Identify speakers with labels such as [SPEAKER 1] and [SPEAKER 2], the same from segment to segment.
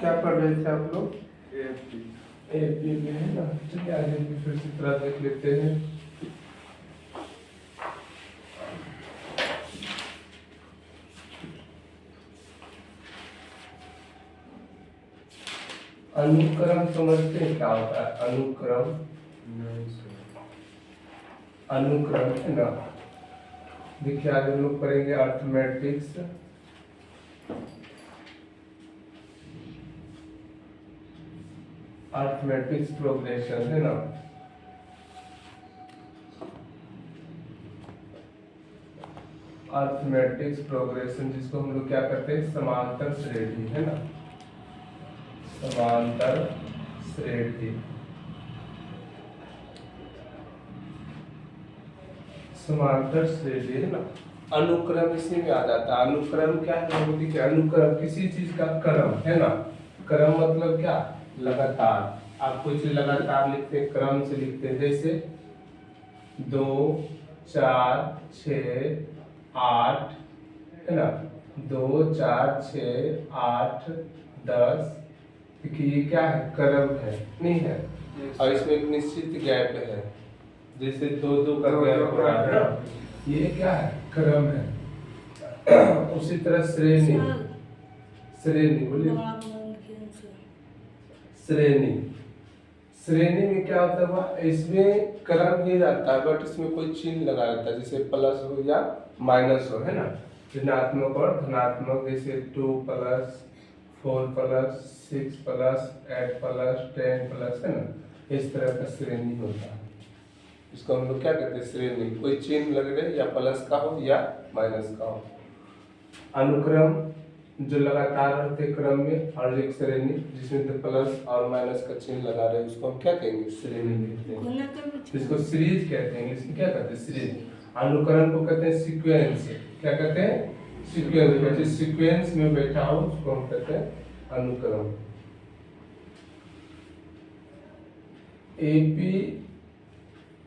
[SPEAKER 1] क्या पढ़ रहे थे आप लोग?
[SPEAKER 2] एएफटी
[SPEAKER 1] एपी में है ना। चलिए आगे की फिर से थोड़ा देख लेते हैं। अनुक्रम समझते हैं क्या होता है? अनुक्रम,
[SPEAKER 2] नहीं सर।
[SPEAKER 1] अनुक्रम है ना। देखिए आज हम लोग पढ़ेंगे अर्थमेटिक्स। अर्थमेटिक्स प्रोग्रेशन है ना। अर्थमेटिक्स प्रोग्रेशन जिसको हम लोग क्या करते हैं? समांतर श्रेणी है ना। समांतर श्रेणी, समांतर श्रेणी है ना। अनुक्रम इसी में आ जाता है। अनुक्रम क्या है? देखिए अनुक्रम किसी चीज का क्रम है ना। क्रम मतलब क्या? लगातार। आप कुछ लगातार लिखते हैं, क्रम से लिखते हैं। जैसे 2 4 6 8 है ना। 2 4 6 8 10। देखिए ये क्या है? क्रम है, नहीं है? और इसमें एक निश्चित गैप है, जैसे 2 का गैप हो रहा है ना। ये क्या है? क्रम है। उसी तरह श्रेणी, श्रेणी बोलिए। श्रेणी, श्रेणी में क्या होता है? वह इसमें क्रम ही रहता है बट इसमें कोई चिन्ह लगा रहता है, जैसे प्लस हो या माइनस हो है ना। ऋणात्मक और धनात्मक, जैसे 2 plus 4 plus 6 plus 8 plus 10 plus है ना। इस तरह का श्रेणी होता है। इसको हम लोग क्या कहते हैं? श्रेणी। कोई चिन्ह लग रहे या प्लस का हो या माइनस का हो। अनुक्रम जो लगातार रहते क्रम में, और एक श्रेणी जिसमें तो प्लस और माइनस का चिन्ह लगा रहे हैं, उसको हम क्या कहेंगे? श्रेणी कहते हैं। जिसको सीरीज कहते हैं, इंग्लिश में क्या कहते हैं? सीरीज। अनुक्रम को कहते हैं सीक्वेंस। क्या कहते हैं? सीक्वेंस। जैसे सीक्वेंस में बैठा हो उसको हम कहते हैं अनुक्रम। एपी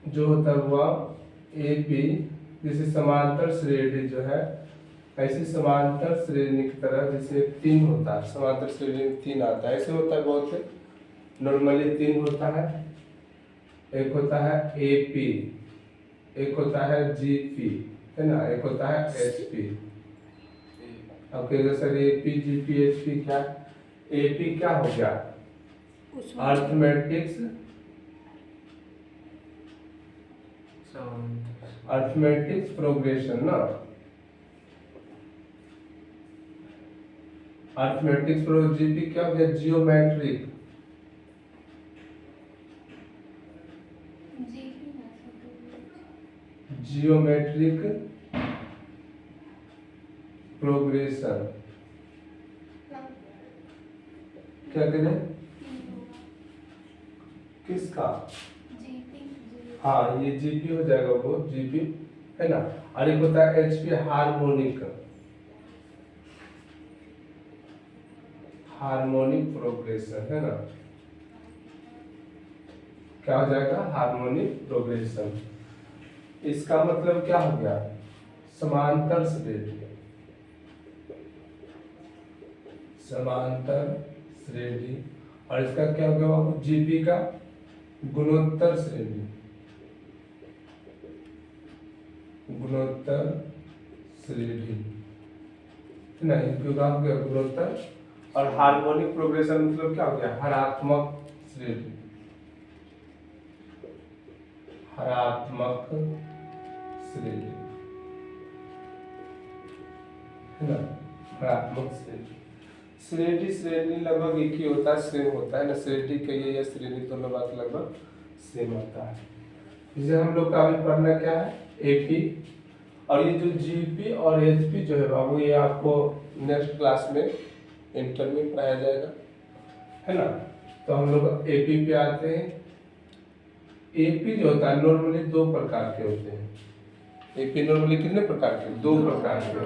[SPEAKER 1] जो होता हुआ, एपी जैसे समांतर श्रेणी जो है, ऐसे समांतर श्रेणी की तरह जैसे 3 होता है। समांतर श्रेणी में 3 आता है। ऐसे होता है बहुत से। नॉर्मली 3 होता है। एक होता है एपी, एक होता है जीपी है ना, एक होता है एचपी। अब कहेगा सर एपी जीपी एचपी क्या? एपी क्या हो गया? अर्थमेटिक्स, अर्थमेटिक्स प्रोग्रेशन ना। अर्थमेटिक्स प्रोग्रेशन क्या हो गया? Geometric, geometric progression. क्या करें? किसका? हाँ ये जीपी हो जाएगा, वो जीपी है ना। और एक होता है एचपी, हार्मोनिक, हार्मोनिक प्रोग्रेशन है ना। क्या हो जाएगा? Harmonic progression. इसका मतलब क्या हो गया? समांतर श्रेणी, समांतर श्रेणी। और इसका क्या हो गया? जीपी का गुणोत्तर श्रेणी, गुणोत्तर श्रेणी है ना। इनका हो गया गुणोत्तर। और हार्मोनिक प्रोग्रेशन मतलब क्या हो गया? हरात्मक श्रेणी, हरात्मक श्रेणी है ना। हरात्मक श्रेणी। श्रेणी श्रेणी लगभग एक ही होता है, सेम होता है ना। श्रेणी कहिए या श्रेणी, दोनों बात लगभग सेम होता है। जिसे हम लोग का अभी पढ़ना क्या है? एपी। और ये जो जीपी और एचपी जो है बाबू, ये आपको नेक्स्ट क्लास में इंटर में पढ़ाया जाएगा है ना। तो हम लोग एपी पे आते हैं। एपी जो होता है नॉर्मली 2 प्रकार के होते हैं। एपी नॉर्मली कितने प्रकार के? 2 प्रकार के।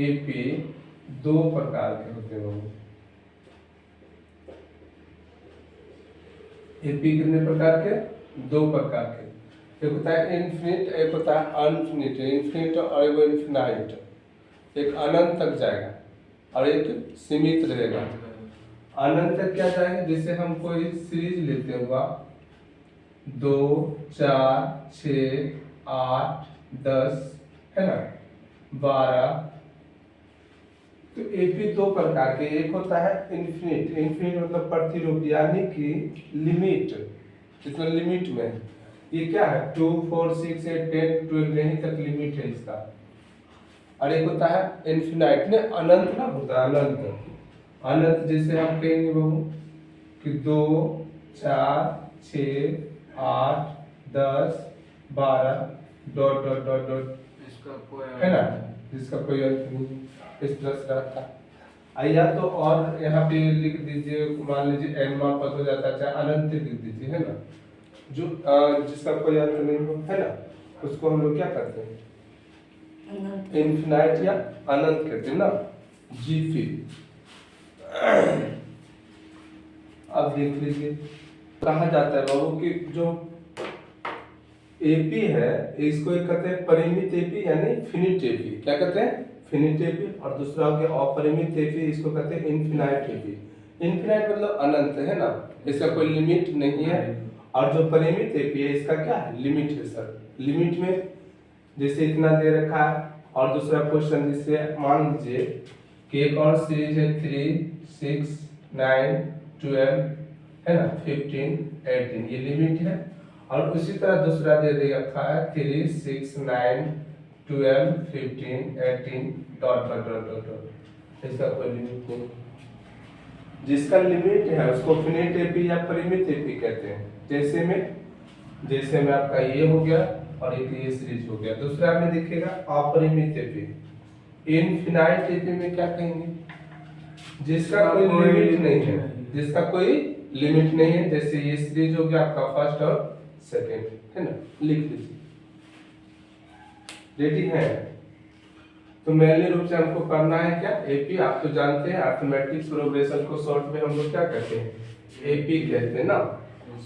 [SPEAKER 1] एपी 2 प्रकार के होते हैं बाबू। एपी कितने प्रकार के? 2 प्रकार के। एक होता है इन्फिनिट, एक होता है अनफिनिट। इन्फिनिट और वो इन्फिनाइट, एक अनंत तक जाएगा और एक सीमित रहेगा। अनंत तक क्या जाएगा, जैसे हम कोई सीरीज लेते हुआ 2 4 6 8 10 है ना 12। तो एपी दो प्रकार के, एक होता है इन्फिनिट, इन्फिनिट मतलब प्रतिरूप यानी कि लिमिट, जिसमें लिमिट में ये क्या है 2 4 6 8 10 12 यहीं तक लिमिट है इसका। और एक होता है इन्फिनाइट ने अनंत ना होता है अनंत। अनंत जैसे हम कहेंगे बाबू कि 2 4 6 8 10 12 डॉट डॉट डॉट डॉट
[SPEAKER 2] इसका कोई
[SPEAKER 1] है ना, जिसका कोई अर्थ नहीं, इस तरह से रहता है। या तो और यहाँ पे लिख दीजिए, मान लीजिए एनवा पद हो जाता है, चाहे अनंत लिख दीजिए है ना, जो जिसका कोई अर्थ नहीं हो है ना, उसको हम लोग क्या करते हैं इन्फिनाइट या अनंत कहते हैं ना जीफी। अब देख लीजिए कहा जाता है बाबू कि जो एपी है इसको एक कहते हैं परिमित एपी यानी फिनिट एपी। क्या कहते हैं फिनिट एपी। और दूसरा हो गया अपरिमित एपी, इसको कहते हैं इनफिनाइट एपी। इनफिनाइट मतलब अनंत है ना, इसका कोई लिमिट नहीं है। और जो परिमित एपी है इसका क्या है लिमिट है सर। लिमिट में जैसे इतना दे रखा है। और दूसरा क्वेश्चन जैसे मान लीजिए कि एक और सीरीज है 3 6 9 12 है ना 15 18, ये लिमिट है। और उसी तरह दूसरा दे रखा है 3 6 9 12 15 18 dot dot dot dot dot, इसका कोई लिमिट नहीं। जिसका लिमिट है उसको फिनिट एपी या परिमित एपी कहते हैं। जैसे में आपका ये हो गया और एक ये सीरीज हो गया। दूसरा में देखिएगा अपरिमित एपी। इनफिनाइट एपी में क्या कहेंगे जिसका कोई लिमिट नहीं है, जिसका कोई लिमिट नहीं है। जैसे ये सीरीज हो गया आपका फर्स्ट और सेकेंड है ना, लिख लीजिए। रेडी है तो मेनली रूप से हमको करना है क्या एपी। आप तो जानते हैं अरिथमेटिक प्रोग्रेशन को शॉर्ट में हम लोग क्या कहते हैं एपी कहते हैं ना।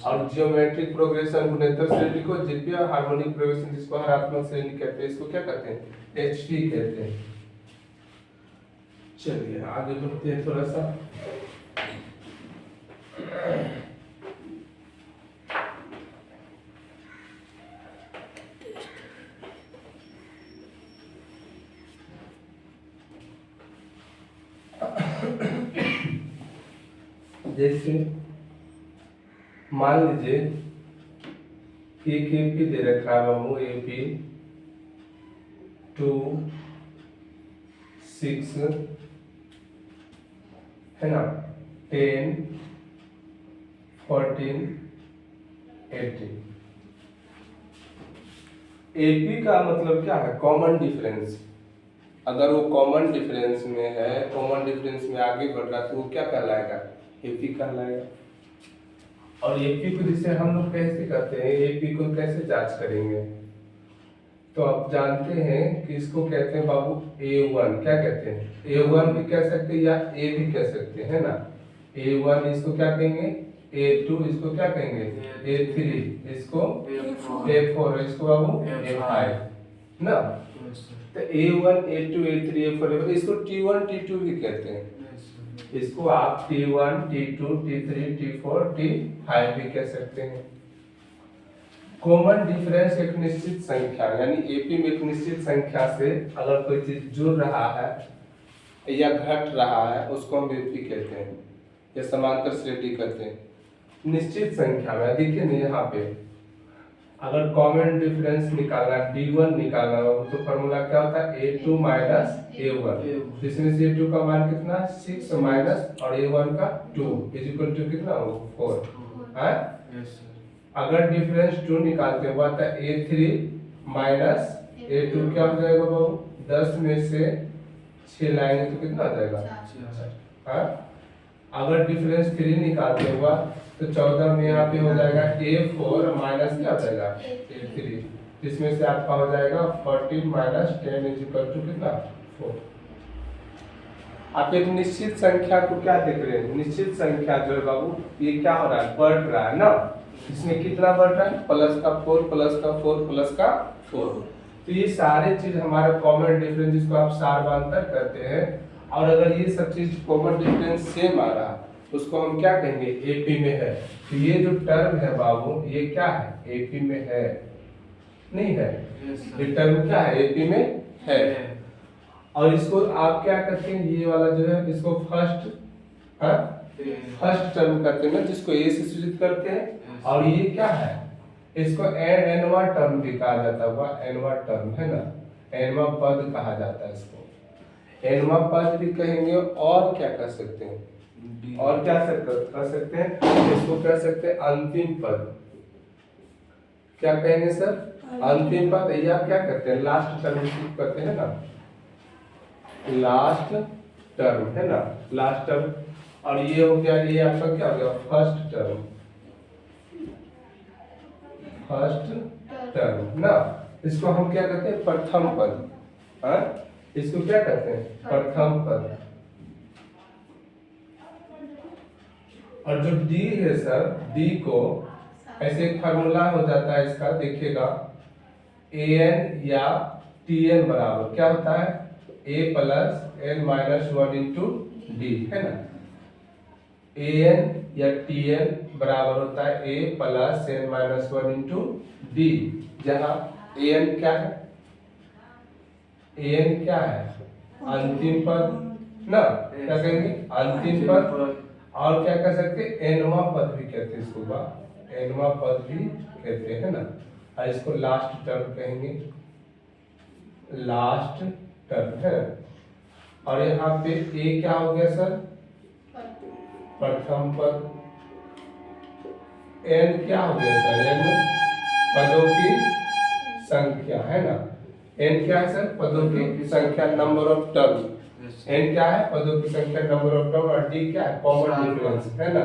[SPEAKER 1] और जियोमेट्रिक प्रोग्रेशन गुणोत्तर श्रेणी को जीपी, और हार्मोनिक प्रोग्रेशन जिसको हरात्मक श्रेणी कहते हैं इसको क्या कहते हैं एचपी कहते हैं। चलिए आगे बढ़ते हैं थोड़ा सा। जैसे मान लीजिए एक एपी दे रखा है बाबू एपी 2 6 है ना 10 14 18। एपी का मतलब क्या है कॉमन डिफरेंस। अगर वो कॉमन डिफरेंस में है, कॉमन डिफरेंस में आगे बढ़ रहा तो वो क्या कहलाएगा एपी कहलाएगा। और एपी को जिसे हम लोग कैसे करते हैं, एपी को कैसे जांच करेंगे, तो आप जानते हैं कि इसको कहते हैं बाबू A1। क्या कहते हैं A1 भी कह सकते हैं या A भी कह सकते हैं ना। A1 इसको क्या कहेंगे A2, इसको क्या कहेंगे A3, इसको A4, इसको बाबू A5 ना। तो A1 A2 A3 A4 इसको T1 T2 भी कहते हैं। इसको आप T1 T2 T3 T4 T5 भी कह सकते हैं। कॉमन डिफरेंस एक निश्चित संख्या यानी एपी में एक निश्चित संख्या से अगर कोई चीज जुड़ रहा है या घट रहा है उसको हम एपी कहते हैं या समांतर श्रेणी कहते हैं। निश्चित संख्या में देखिए ना यहाँ पे अगर कॉमन डिफरेंस निकालना D1 निकालना हो तो फॉर्मूला क्या होता है A2 माइनस A1। जिसमें से A2 का मान कितना 6 माइनस और A1 का 2 इज इक्वल टू कितना हो 4 है। अगर डिफरेंस 2 निकालते हुआ तो A3 माइनस A2 क्या हो जाएगा बाबू 10 में से 6 लाएंगे तो कितना आ जाएगा हाँ। अगर डिफरेंस 3 निकालते हुआ तो 14 में यहाँ पे हो जाएगा A4 माइनस क्या हो जाएगा A3, इसमें से आपका हो जाएगा 14 माइनस 10 इज इक्वल टू कितना 4। आप एक निश्चित संख्या को क्या देख रहे हैं, निश्चित संख्या जो है बाबू ये क्या हो रहा है बढ़ रहा है ना। इसमें कितना बढ़ रहा है प्लस का 4 प्लस का 4 प्लस का 4। तो ये सारे चीज हमारे कॉमन डिफरेंस जिसको आप सारवांतर कहते हैं। और अगर ये सब चीज कॉमन डिफरेंस सेम आ रहा उसको हम क्या कहेंगे, एपी में है। तो ये जो टर्म है बाबू ये क्या है, एपी में है, नहीं है? ये टर्म क्या है, एपी में है। और इसको आप क्या करते हैं, ये वाला जो है इसको फर्स्ट टर्म करते हैं ना, जिसको ए से सूचित करते हैं। और ये क्या है, इसको एनवा टर्म भी कहा जाता है, एनवा टर्म है ना, एनवा पद कहा जाता है इसको, एनवा पद भी कहेंगे। और क्या कर सकते हैं, और क्या कर सकते हैं, इसको कह सकते हैं अंतिम पद। क्या कहेंगे सर, अंतिम पद, या क्या करते हैं लास्ट टर्म करते हैं ना, लास्ट टर्म है ना, लास्ट टर्म। और ये हो गया, ये आपका क्या हो गया, फर्स्ट टर्म, फर्स्ट टर्म ना। इसको हम क्या कहते हैं, प्रथम पद। हाँ, इसको क्या कहते हैं, प्रथम पद। और जो डी है सर, डी को ऐसे एक फार्मूला हो जाता है इसका, देखिएगा an या tn बराबर क्या होता है, a plus n minus 1 into D, है ना। an या tn बराबर होता है a plus n minus 1 into D, जहाँ an क्या है, an क्या है, अंतिम पद ना, क्या कहेंगे, अंतिम पद। और क्या कह सकते हैं, एनवा पद भी कहते हैं इसको, एनवा पद भी कहते हैं ना। और इसको लास्ट टर्म कहेंगे, लास्ट टर्म है। और यहाँ पे ए क्या हो गया सर, प्रथम पद। एन क्या हो गया सर, एन पदों की संख्या है ना, एन क्या है सर, पदों की संख्या, नंबर ऑफ टर्म। एन क्या है, पदों की संख्या, नंबर ऑफ टर्म। और डी क्या है, कॉमन डिफरेंस, है ना,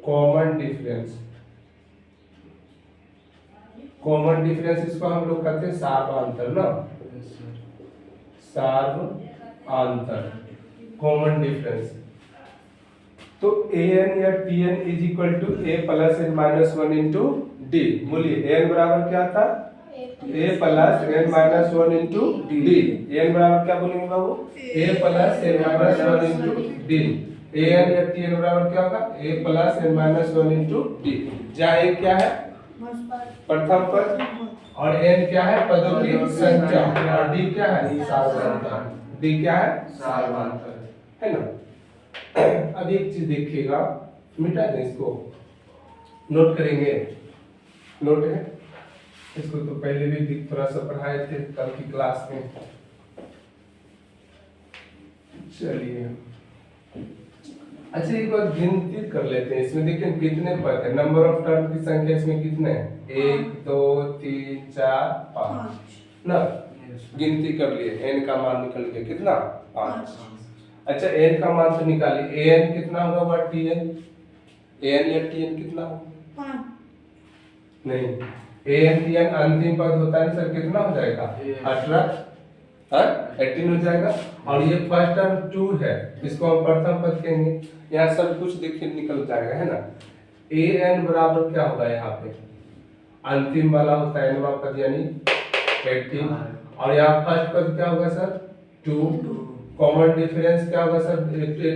[SPEAKER 1] कॉमन डिफरेंस। कॉमन डिफरेंस इसको हम लोग कहते हैं सार्वधातुक ना, सार्वधातुक कॉमन डिफरेंस। तो an या tn is equal to a plus n minus 1 into D. बोलिए n बराबर क्या था, a plus n minus 1 into D. n बराबर क्या बोलेंगे बाबू, a plus n minus 1 into D. an या tn बराबर क्या होगा, a plus n minus 1 into D, जहाँ a क्या है, प्रथम पद, और n क्या है, पदों की संख्या, और d क्या है, सार्वधातुक। d क्या है, सार्वधातुक, है ना। अब एक चीज देखिएगा, मिटा दें इसको, नोट करेंगे, नोट है इसको तो पहले भी थोड़ा सा पढ़ाए थे कल की क्लास में। चलिए अच्छा, एक बार गिनती कर लेते हैं। इसमें देखिए कितने पद है, नंबर ऑफ टर्म की संख्या इसमें कितने हैं, 1 2 3 4 5 ना। गिनती कर लिए, n का मान निकल गया कितना, 5। अच्छा n का मान तो निकालिए, an कितना होगा, tn, an या tn कितना होगा, 5 नहीं, an tn अंतिम पद होता है सर, कितना हो जाएगा, 18 हो जाएगा। और ये फर्स्ट टर्म 2 है, इसको हम प्रथम पद कहेंगे। यहाँ सब कुछ देखिए निकल जाएगा, है ना। an बराबर क्या होगा, यहाँ पे अंतिम वाला होता है nवा पद यानी 18, और यहाँ फर्स्ट पद क्या होगा सर, 2। कॉमन डिफरेंस क्या होगा सर,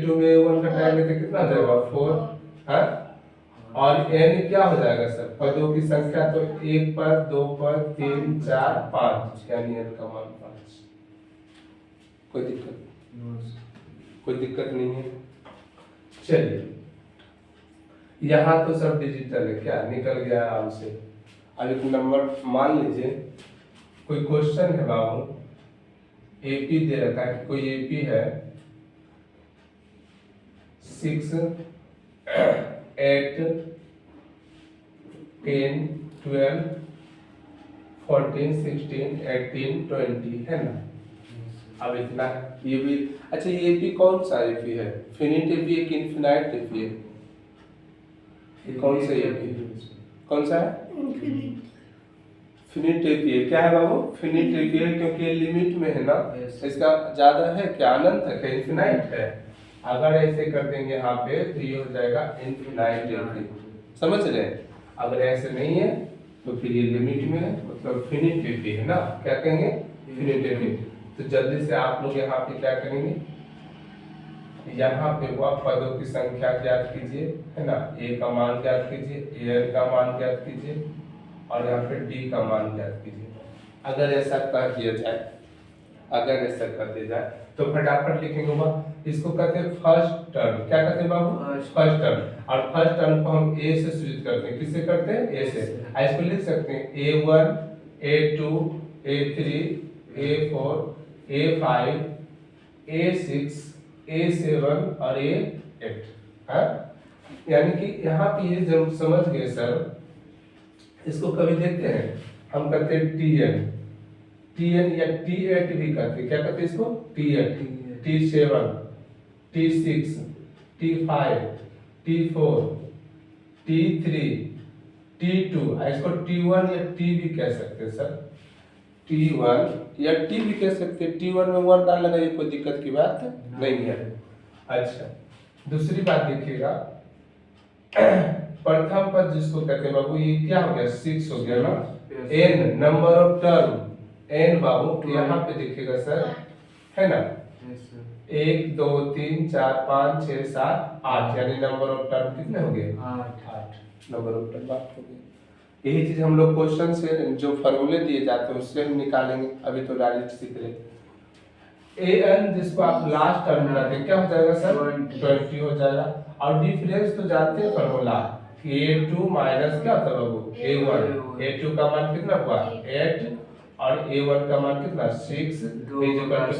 [SPEAKER 1] 2 में 1 घटाएंगे तो कितना हो जाएगा, 4 है। और n क्या हो जाएगा सर, पदों की संख्या, तो 1 पद 2 पद 3 4 5, यानी n का मान 5। कोई दिक्कत नहीं है। चलिए यहाँ तो सब डिजिटल है, क्या निकल गया आराम से। अब एक नंबर मान लीजिए, कोई क्वेश्चन है बाबू, एपी दे रखा है, कोई एपी है 6 8 10 12 14 16 18 20 है ना। अब इतना है, ये भी अच्छा। ये एपी कौन सा एपी है, फिनिट एपी है कि इनफिनाइट एपी है, ये कौन सा एपी, कौन सा है, फिनिट एपी है। क्या है बाबू, फिनिट एपी है, क्योंकि ये लिमिट में है ना, इसका ज्यादा है क्या, अनंत तक है, इनफिनाइट है। अगर ऐसे कर देंगे यहाँ पे तो ये हो जाएगा इनफिनाइट एपी, समझ रहे हैं। अगर ऐसे नहीं है तो फिर ये लिमिट में है, मतलब फिनिट एपी है ना, क्या कहेंगे, फिनिट एपी। तो जल्दी से आप लोग यहाँ पे क्या करेंगे, यहाँ पे वह पदों की संख्या ज्ञात कीजिए, है ना, ए का मान ज्ञात कीजिए, एन का मान ज्ञात कीजिए और यहाँ पे डी का मान ज्ञात कीजिए। अगर ऐसा कर दिया जाए, अगर ऐसा कर दिया जाए तो फटाफट लिखेंगे वह, इसको कहते हैं फर्स्ट टर्म। क्या कहते हैं बाबू? First term. और फर्स्ट टर्म को हम ए से सूचित करते हैं। किससे करते हैं? ए से। इसको लिख सकते हैं A1, A2, A3, A4, A5, A6, A7 और A8 है। यानी कि यहाँ पे ये जब समझ गए सर, इसको कभी देखते हैं हम कहते हैं TN या T8 भी कहते हैं। क्या कहते हैं इसको? T8, T7, T6, T5, T4, T3, T2, इसको T1 या T भी कह सकते हैं सर। T1 या T भी कह सकते हैं। T1 में 1 डाल लगा, ये कोई दिक्कत की बात नहीं है। अच्छा, दूसरी बात देखिएगा, प्रथम पद जिसको कहते हैं बाबू, ये क्या हो गया? 6 हो गया ना। n number of term, n बाबू यहाँ पे देखिएगा सर, है ना, 1 2 3 4 5 6 7 8, यानी नंबर ऑफ टर्म कितने हो गए? 8 नंबर ऑफ टर्म बात हो गई। यही चीज हम लोग क्वेश्चन से जो फॉर्मूले दिए जाते हैं उससे हम निकालेंगे। अभी तो डायरेक्ट सीख रहे। an जिसको आप लास्ट टर्म कहते हैं, क्या हो जाएगा सर? 20 हो जाएगा। और डिफरेंस तो जानते हैं फॉर्मूला, A2 माइनस क्या होता है बाबू? A1। A2 का मान कितना हुआ? 8 और A1 का मान कितना? 6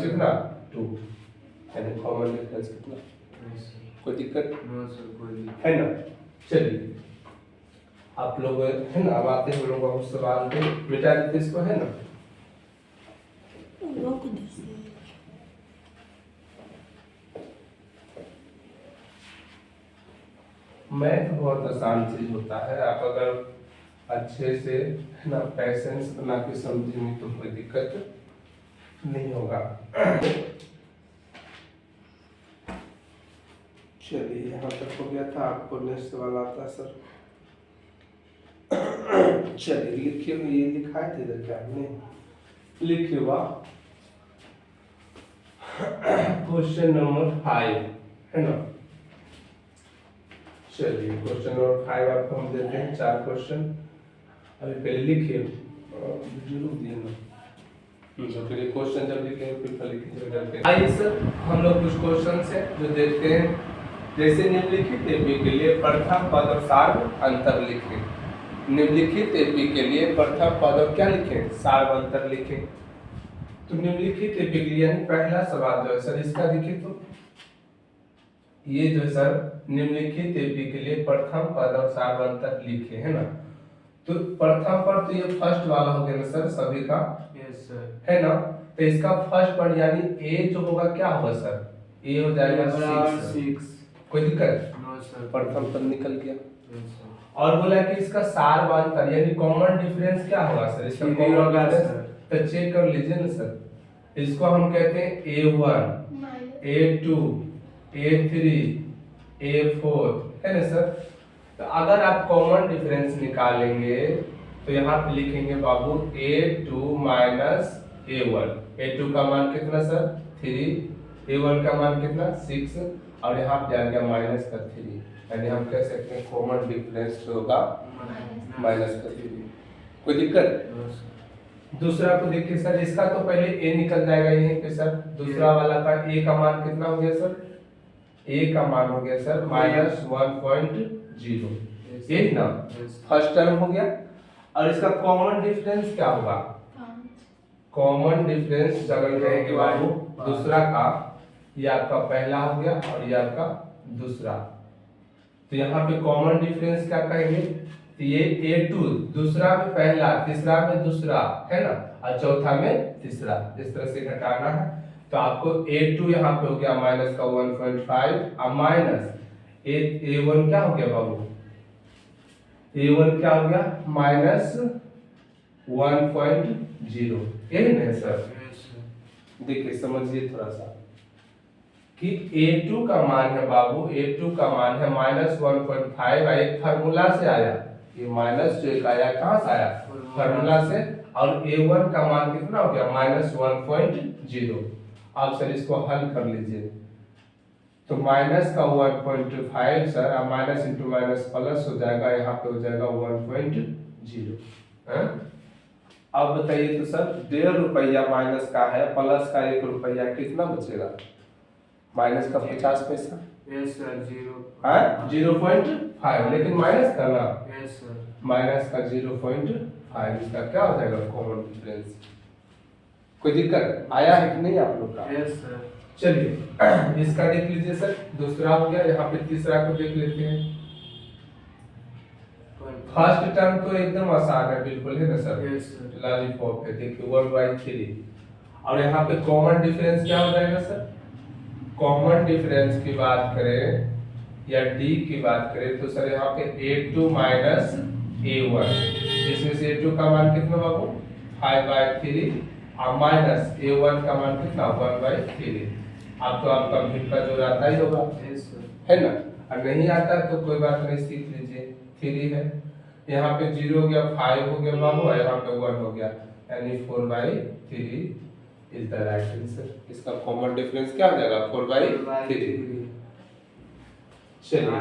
[SPEAKER 1] कितना? 2। यानी कॉमन डिफरेंस कितना? कोई दिक्कत है ना? चलिए आप लोग, है ना, अब आते हैं लोग उस सवाल पे, मिटा देते इसको, है ना। मैथ बहुत आसान चीज होता है। आप अगर अच्छे से, है ना, पैसेंस बना के समझेंगे तो कोई दिक्कत नहीं होगा। चलिए यहाँ तक हो गया था। आपको नेक्स्ट सवाल आता है सर। चलिए लिखिए, ये लिखा है इधर क्या हमने लिखे हुआ, क्वेश्चन नंबर 5, है ना। चलिए क्वेश्चन नंबर 5 आपको हम देते हैं 4 क्वेश्चन। अभी पहले लिखिए, वीडियो दिए ना, तो फिर क्वेश्चन जब लिखेंगे फिर लिखिए। आइए सर, हम लोग कुछ क्वेश्चन है जो देखते हैं। जैसे निम्नलिखित एपी के लिए प्रथम पद और सार्व अंतर लिखें। निम्नलिखित एपी के लिए प्रथम पद और क्या लिखें? सार्व अंतर लिखें। तो निम्नलिखित एपी के लिए पहला सवाल जो है सर, इसका देखिए तो ये जो सर, निम्नलिखित एपी के लिए प्रथम पद और सार्व अंतर लिखे, है ना। तो प्रथम पद तो ये फर्स्ट वाला हो गया ना सर सभी का? यस सर, है ना। तो इसका फर्स्ट पद यानी ए जो होगा क्या होगा सर? ए हो जाएगा 6। कोई दिक्कत? नो सर, प्रथम पद निकल गया। और बोला कि इसका सार्व अंतर यानी कॉमन डिफरेंस क्या होगा सर? इसका कॉमन डिफरेंस तो चेक कर लीजिए ना सर। इसको हम कहते हैं A1, A2, A3, A4, है ना सर। तो अगर आप कॉमन डिफरेंस निकालेंगे तो यहाँ पे लिखेंगे बाबू A2 माइनस A1। A2 का मान कितना सर? 3, A1 का मान कितना? 6 और यहाँ पे आ गया माइनस का 3, यानी हम कह सकते हैं कॉमन डिफरेंस होगा माइनस का 3। कोई दिक्कत? दूसरा को देखिए सर, इसका तो पहले ए निकल जाएगा यहीं पे सर। दूसरा वाला का ए का मान कितना हो गया सर? ए का मान हो गया सर -1.0, यही ना फर्स्ट टर्म हो गया। और इसका कॉमन डिफरेंस क्या होगा? कॉमन डिफरेंस अगर कहेंगे बाबू दूसरा का, ये आपका पहला हो गया और ये आपका दूसरा। तो यहाँ पे कॉमन डिफरेंस क्या कहेंगे? तो ये A2 दूसरा में पहला, तीसरा में दूसरा, है ना, और चौथा में तीसरा, इस तरह से घटाना है। तो आपको A2 यहाँ पे हो गया माइनस का 1.5 और माइनस A1 क्या हो गया बाबू? A1 क्या हो गया? माइनस 1.0, यही नहीं सर? देखिए समझिए थोड़ा सा कि A2 का मान है बाबू, A2 का मान है -1.5, एक फार्मूला से आया। ये माइनस जो एक आया कहाँ से आया? फार्मूला से और A1 का मान कितना हो गया -1.0। आप सर इसको हल कर लीजिए तो माइनस का 1.5 सर अब माइनस इंटू माइनस प्लस हो जाएगा, यहाँ पे हो जाएगा 1.0। अब बताइए तो सर 1.5 रुपया माइनस का है, प्लस का 1 रुपया, कितना बचेगा? माइनस का 50 पैसा।
[SPEAKER 2] यस सर 0
[SPEAKER 1] हाँ 0.5, लेकिन माइनस का ना,
[SPEAKER 2] यस सर
[SPEAKER 1] माइनस का 0.5, इसका क्या हो जाएगा कॉमन डिफरेंस। कोई दिक्कत आया है कि नहीं आप लोग का?
[SPEAKER 2] Yes sir.
[SPEAKER 1] चलिए इसका देख लीजिए सर, दूसरा हो गया, यहाँ पे तीसरा को देख लेते हैं। फर्स्ट टर्म तो एकदम आसान है बिल्कुल, है ना सर?
[SPEAKER 2] Yes sir.
[SPEAKER 1] लॉलीपॉप है, देखिए 1/3। और यहाँ पे कॉमन डिफरेंस क्या हो जाएगा सर? कॉमन डिफरेंस की बात करें या डी की बात करें तो सर यहाँ पे A2 माइनस A1, इसमें से A2 का मान कितना बाबू 5/3 और माइनस A1 का मान कितना 1/3। अब तो आपका भिन्न का जोड़ आता ही होगा,
[SPEAKER 2] यस सर।
[SPEAKER 1] है ना? और नहीं आता तो कोई बात नहीं, सीख लीजिए, 3 है। यहाँ पे 0 हो गया, 5 हो गया बाबू, और यहाँ पे 1 हो गया, यानी 4/3 इज द राइट आंसर। इसका कॉमन डिफरेंस क्या हो जाएगा 4/3। चलिए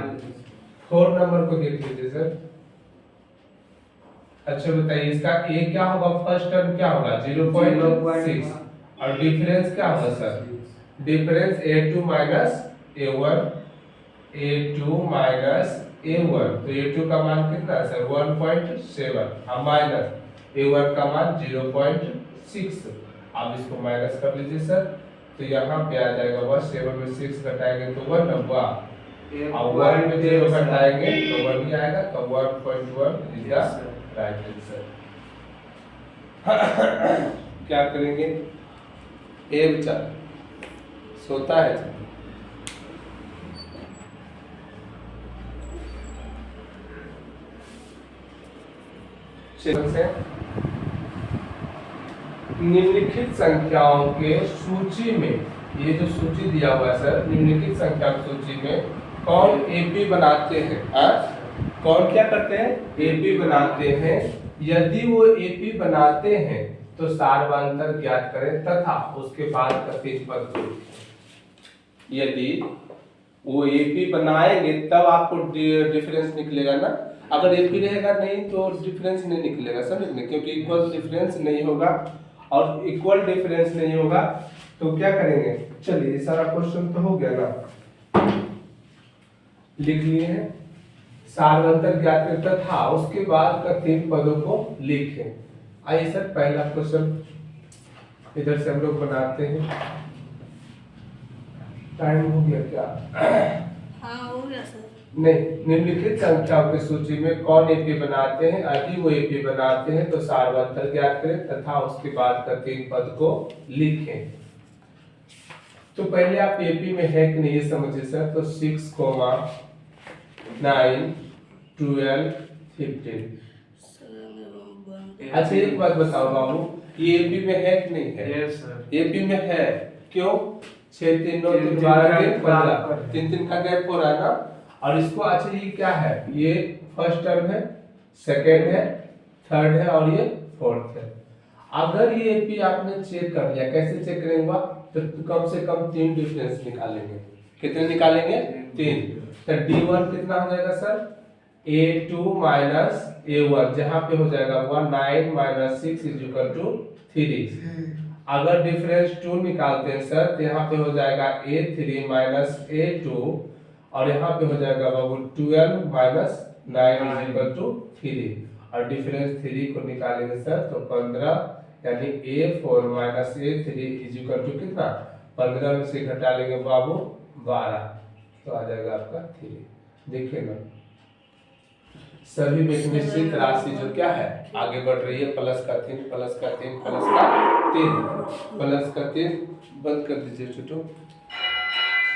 [SPEAKER 1] 4 नंबर को देख लीजिए सर। अच्छा बताइए इसका ए क्या होगा, फर्स्ट टर्म क्या होगा 0.6 और डिफरेंस क्या होगा sir? Difference A2 minus A1, A2 minus A1, तो A2 का मान कितना है सर 1.7 और माइनस A1 का मान 0.6। आप इसको माइनस कर लीजिए सर, तो यहाँ पे आ जाएगा 7 में 6 घटाएंगे तो 1 नंबर, और 1 में 0 घटाएंगे तो 1 ही आएगा, तो 1.1 इज द राइट आंसर। क्या करेंगे? ए विचार सोता है से निम्नलिखित संख्याओं के सूची में, ये जो सूची दिया हुआ है सर, निम्नलिखित संख्या की सूची में कौन एपी बनाते हैं? कौन क्या करते हैं? एपी बनाते हैं। यदि वो एपी बनाते हैं तो सारवांतर ज्ञात करें तथा उसके बाद कथित पद को लिखें। यदि वो एपी बनाएंगे तब आपको डिफरेंस निकलेगा ना, अगर एपी रहेगा नहीं तो डिफरेंस नहीं निकलेगा, समझ में? क्योंकि इक्वल डिफरेंस नहीं होगा, और इक्वल डिफरेंस नहीं होगा तो क्या करेंगे? चलिए सारा क्वेश्चन तो हो गया ना, लिख लिए हैं। सारवंतर ज्ञात करें तथा उसके बाद का 3 पदों को लिखें। आइए सर पहला क्वेश्चन इधर से हम लोग बनाते हैं। टाइम हो गया क्या?
[SPEAKER 3] हाँ हो गया सर।
[SPEAKER 1] नहीं, निम्नलिखित संख्याओं की सूची में कौन एपी बनाते हैं? यदि वो एपी बनाते हैं तो सारवंतर ज्ञात करें तथा उसके बाद का 3 पद को लिखें। तो पहले आप एपी में है कि नहीं ये समझिए सर, तो 6, 9, 12, 15। अच्छा एक बात बताओ बाबू, ये एपी में है कि नहीं है?
[SPEAKER 2] Yes sir.
[SPEAKER 1] एपी में है, क्यों? 6, 3, 9, 3, 12, 15, 3 का गैप हो रहा है ना। और इसको अच्छा ये क्या है? ये फर्स्ट टर्म है, सेकेंड है, थर्ड है और ये फोर्थ है। अगर ये एपी आपने चेक कर लिया, कैसे चेक करेंगे? तो कम से कम 3 डिफरेंस निकालेंगे। कितने निकालेंगे? 3। तो D1 कितना हो जाएगा सर? A2 माइनस A1, जहां पे हो जाएगा 9 माइनस 6 इज इक्वल टू 3। अगर डिफरेंस 2 निकालते हैं सर तो यहाँ पे हो जाएगा A3 माइनस A2, और यहाँ पे हो जाएगा बाबू 12 माइनस 9 इज इक्वल टू 3, और डिफरेंस 3 को निकालेंगे सर तो 15, यानी A4 minus A3 is equal to कितना? 15 में से घटा लेंगे बाबू 12, तो आ जाएगा आपका 3। देखिए ना सभी में निश्चित राशि जो क्या है आगे बढ़ रही है, प्लस का 3, प्लस का 3, प्लस का 3, प्लस का 3। बंद कर दीजिए छोटू।